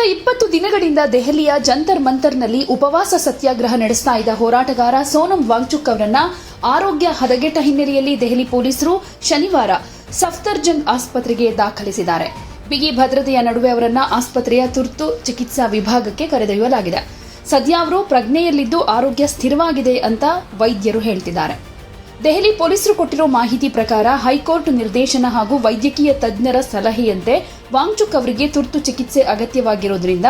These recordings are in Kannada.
ಕಳೆದ 20 ದಿನಗಳಿಂದ ದೆಹಲಿಯ ಜಂತರ್ ಮಂತರ್ನಲ್ಲಿ ಉಪವಾಸ ಸತ್ಯಾಗ್ರಹ ನಡೆಸ್ತಾ ಇದ್ದ ಹೋರಾಟಗಾರ ಸೋನಂ ವಾಂಗ್ಚುಕ್ ಅವರನ್ನ ಆರೋಗ್ಯ ಹದಗೆಟ್ಟ ಹಿನ್ನೆಲೆಯಲ್ಲಿ ದೆಹಲಿ ಪೊಲೀಸರು ಶನಿವಾರ ಸಫ್ದರ್ಜಂಗ್ ಆಸ್ಪತ್ರೆಗೆ ದಾಖಲಿಸಿದ್ದಾರೆ. ಬಿಗಿ ಭದ್ರತೆಯ ನಡುವೆ ಅವರನ್ನ ಆಸ್ಪತ್ರೆಯ ತುರ್ತು ಚಿಕಿತ್ಸಾ ವಿಭಾಗಕ್ಕೆ ಕರೆದೊಯ್ಯಲಾಗಿದೆ. ಸದ್ಯ ಅವರು ಪ್ರಜ್ಞೆಯಲ್ಲಿದ್ದು ಆರೋಗ್ಯ ಸ್ಥಿರವಾಗಿದೆ ಅಂತ ವೈದ್ಯರು ಹೇಳ್ತಿದ್ದಾರೆ. ದೆಹಲಿ ಪೊಲೀಸರು ಕೊಟ್ಟಿರೋ ಮಾಹಿತಿ ಪ್ರಕಾರ ಹೈಕೋರ್ಟ್ ನಿರ್ದೇಶನ ಹಾಗೂ ವೈದ್ಯಕೀಯ ತಜ್ಞರ ಸಲಹೆಯಂತೆ ವಾಂಗ್ಚುಕ್ ಅವರಿಗೆ ತುರ್ತು ಚಿಕಿತ್ಸೆ ಅಗತ್ಯವಾಗಿರೋದ್ರಿಂದ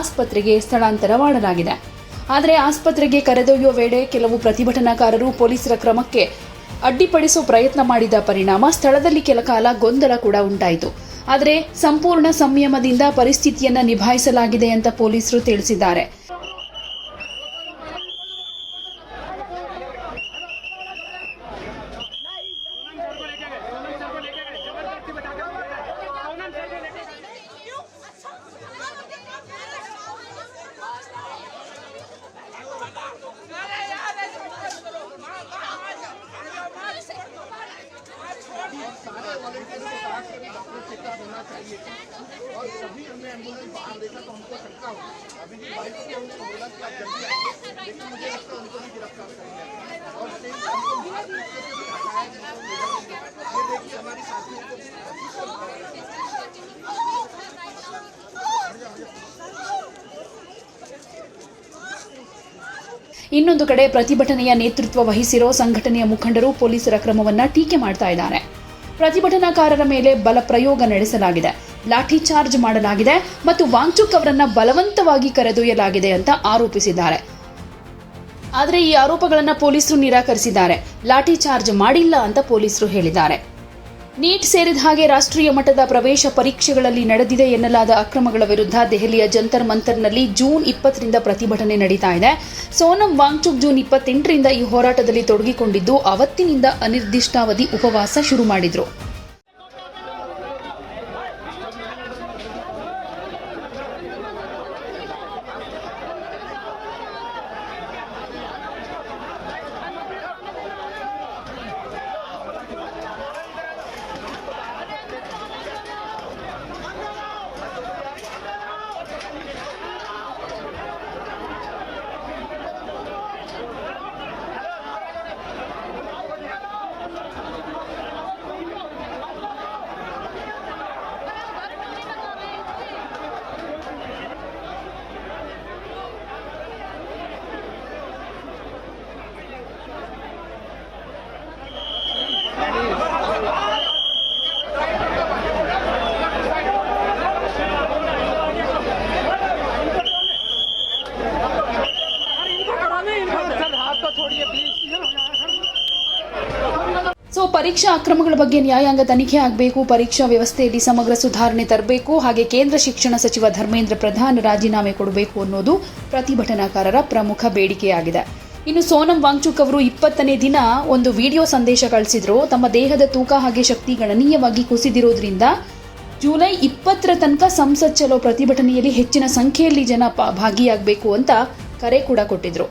ಆಸ್ಪತ್ರೆಗೆ ಸ್ಥಳಾಂತರ ಮಾಡಲಾಗಿದೆ. ಆದರೆ ಆಸ್ಪತ್ರೆಗೆ ಕರೆದೊಯ್ಯುವ ವೇಳೆ ಕೆಲವು ಪ್ರತಿಭಟನಾಕಾರರು ಪೊಲೀಸರ ಕ್ರಮಕ್ಕೆ ಅಡ್ಡಿಪಡಿಸುವ ಪ್ರಯತ್ನ ಮಾಡಿದ ಪರಿಣಾಮ ಸ್ಥಳದಲ್ಲಿ ಕೆಲಕಾಲ ಗೊಂದಲ ಕೂಡ ಉಂಟಾಯಿತು. ಆದರೆ ಸಂಪೂರ್ಣ ಸಂಯಮದಿಂದ ಪರಿಸ್ಥಿತಿಯನ್ನು ನಿಭಾಯಿಸಲಾಗಿದೆ ಅಂತ ಪೊಲೀಸರು ತಿಳಿಸಿದ್ದಾರೆ. और सभी हमने एम्बुलेंस बाहर देखा तो हमको शंका हुआ. अभी भी बाइक से हमने बोला कि आप जल्दी आइए, लेकिन मुझे लगता है उनको भी गिरफ्तार करेंगे. और हमको बाहर देखते से हटाया गया. ये देखिए हमारी साथियों को ಇನ್ನೊಂದು ಕಡೆ ಪ್ರತಿಭಟನೆಯ ನೇತೃತ್ವ ವಹಿಸಿರೋ ಸಂಘಟನೆಯ ಮುಖಂಡರು ಪೊಲೀಸರ ಕ್ರಮವನ್ನ ಟೀಕೆ ಮಾಡ್ತಾ ಇದ್ದಾರೆ. ಪ್ರತಿಭಟನಾಕಾರರ ಮೇಲೆ ಬಲ ಪ್ರಯೋಗ ನಡೆಸಲಾಗಿದೆ, ಲಾಠಿ ಚಾರ್ಜ್ ಮಾಡಲಾಗಿದೆ ಮತ್ತು ವಾಂಗ್ಚುಕ್ ಅವರನ್ನ ಬಲವಂತವಾಗಿ ಕರೆದೊಯ್ಯಲಾಗಿದೆ ಅಂತ ಆರೋಪಿಸಿದ್ದಾರೆ. ಆದರೆ ಈ ಆರೋಪಗಳನ್ನು ಪೊಲೀಸರು ನಿರಾಕರಿಸಿದ್ದಾರೆ. ಲಾಠಿ ಚಾರ್ಜ್ ಮಾಡಿಲ್ಲ ಅಂತ ಪೊಲೀಸರು ಹೇಳಿದ್ದಾರೆ. ನೀಟ್ ಸೇರಿದ ಹಾಗೆ ರಾಷ್ಟ್ರೀಯ ಮಟ್ಟದ ಪ್ರವೇಶ ಪರೀಕ್ಷೆಗಳಲ್ಲಿ ನಡೆದಿದೆ ಎನ್ನಲಾದ ಅಕ್ರಮಗಳ ವಿರುದ್ಧ ದೆಹಲಿಯ ಜಂತರ್ ಮಂತರ್ನಲ್ಲಿ ಜೂನ್ 20ರಿಂದ ಪ್ರತಿಭಟನೆ ನಡೀತಾ ಇದೆ. ಸೋನಂ ವಾಂಗ್ಚುಕ್ ಜೂನ್ 28ರಿಂದ ಈ ಹೋರಾಟದಲ್ಲಿ ತೊಡಗಿಕೊಂಡಿದ್ದು ಅವತ್ತಿನಿಂದ ಅನಿರ್ದಿಷ್ಟಾವಧಿ ಉಪವಾಸ ಶುರು ಮಾಡಿದ್ರು. ಪರೀಕ್ಷಾ ಅಕ್ರಮಗಳ ಬಗ್ಗೆ ನ್ಯಾಯಾಂಗ ತನಿಖೆ ಆಗಬೇಕು, ಪರೀಕ್ಷಾ ವ್ಯವಸ್ಥೆಯಲ್ಲಿ ಸಮಗ್ರ ಸುಧಾರಣೆ ತರಬೇಕು, ಹಾಗೆ ಕೇಂದ್ರ ಶಿಕ್ಷಣ ಸಚಿವ ಧರ್ಮೇಂದ್ರ ಪ್ರಧಾನ್ ರಾಜೀನಾಮೆ ಕೊಡಬೇಕು ಅನ್ನೋದು ಪ್ರತಿಭಟನಾಕಾರರ ಪ್ರಮುಖ ಬೇಡಿಕೆಯಾಗಿದೆ. ಇನ್ನು ಸೋನಂ ವಾಂಗ್ಚುಕ್ ಅವರು 20ನೇ ದಿನ ಒಂದು ವಿಡಿಯೋ ಸಂದೇಶ ಕಳಿಸಿದ್ರು. ತಮ್ಮ ದೇಹದ ತೂಕ ಹಾಗೆ ಶಕ್ತಿ ಗಣನೀಯವಾಗಿ ಕುಸಿದಿರೋದ್ರಿಂದ ಜುಲೈ 20ರ ತನಕ ಸಂಸತ್ ಚಲೋ ಪ್ರತಿಭಟನೆಯಲ್ಲಿ ಹೆಚ್ಚಿನ ಸಂಖ್ಯೆಯಲ್ಲಿ ಜನ ಭಾಗಿಯಾಗಬೇಕು ಅಂತ ಕರೆ ಕೂಡ ಕೊಟ್ಟಿದ್ರು.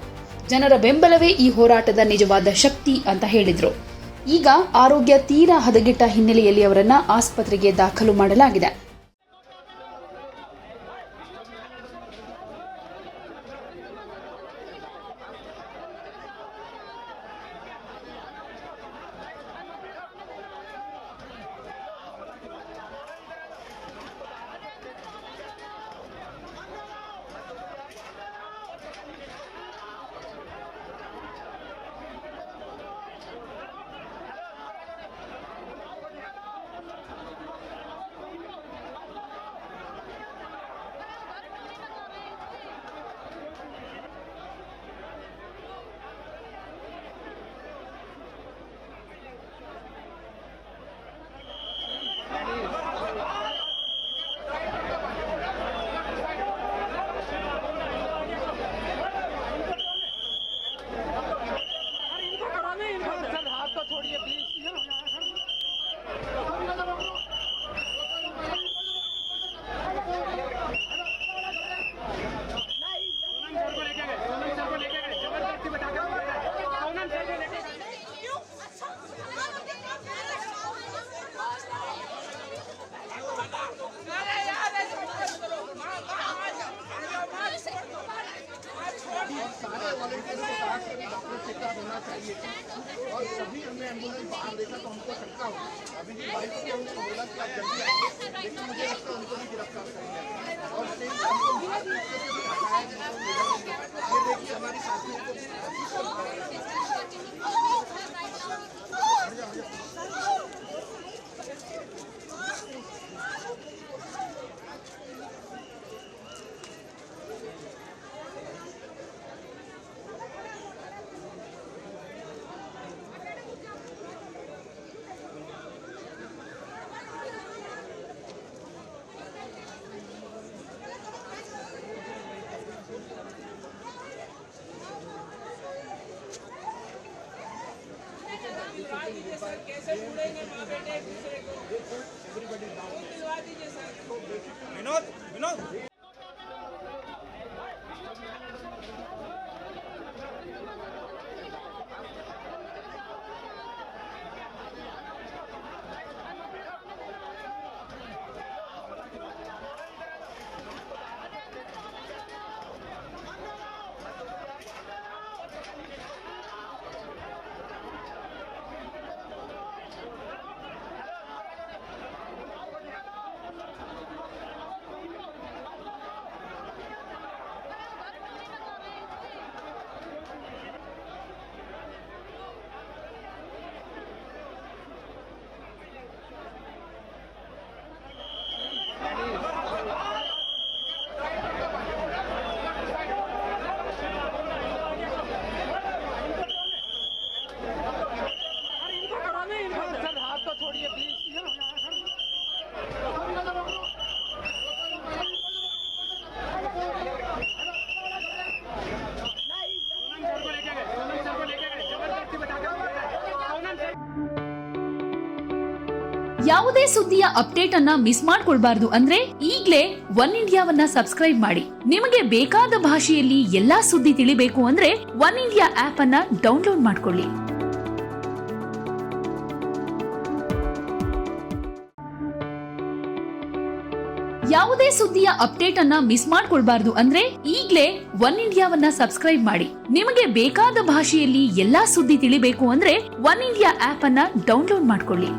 ಜನರ ಬೆಂಬಲವೇ ಈ ಹೋರಾಟದ ನಿಜವಾದ ಶಕ್ತಿ ಅಂತ ಹೇಳಿದ್ರು. ಈಗ ಆರೋಗ್ಯ ತೀರಾ ಹದಗೆಟ್ಟ ಹಿನ್ನೆಲೆಯಲ್ಲಿ ಅವರನ್ನ ಆಸ್ಪತ್ರೆಗೆ ದಾಖಲು ಮಾಡಲಾಗಿದೆ. शंका हो, अभी भी बाइक पे हमने बोला कि आप जल्दी आइए, लेकिन मुझे लगता है उनको भी गिरफ्तार करेंगे और सेम हमको बाहर मौके से भी हटाया गया और ये देखिए हमारी साथियों को सर कैसे ढूंढेंगे माँ बेटे एक दूसरे को दिलवा दीजिए सर। विनोद विनोद ಯಾವುದೇ ಸುದ್ದಿಯ ಅಪ್ಡೇಟ್ ಅನ್ನ ಮಿಸ್ ಮಾಡ್ಕೊಳ್ಬಾರ್ದು ಅಂದ್ರೆ ಈಗ್ಲೇ ಒನ್ ಇಂಡಿಯಾವನ್ನ ಸಬ್ಸ್ಕ್ರೈಬ್ ಮಾಡಿ. ನಿಮಗೆ ಬೇಕಾದ ಭಾಷೆಯಲ್ಲಿ ಎಲ್ಲಾ ಸುದ್ದಿ ತಿಳಿಬೇಕು ಅಂದ್ರೆ ಒನ್ ಇಂಡಿಯಾ ಆಪ್ ಅನ್ನ ಡೌನ್ಲೋಡ್ ಮಾಡ್ಕೊಳ್ಳಿ. ಯಾವುದೇ ಸುದ್ದಿಯ ಅಪ್ಡೇಟ್ ಅನ್ನ ಮಿಸ್ ಮಾಡ್ಕೊಳ್ಬಾರ್ದು ಅಂದ್ರೆ ಈಗ್ಲೇ ಒನ್ ಇಂಡಿಯಾವನ್ನ ಸಬ್ಸ್ಕ್ರೈಬ್ ಮಾಡಿ. ನಿಮಗೆ ಬೇಕಾದ ಭಾಷೆಯಲ್ಲಿ ಎಲ್ಲಾ ಸುದ್ದಿ ತಿಳಿಬೇಕು ಅಂದ್ರೆ ಒನ್ ಇಂಡಿಯಾ ಆಪ್ ಅನ್ನ ಡೌನ್ಲೋಡ್ ಮಾಡ್ಕೊಳ್ಳಿ.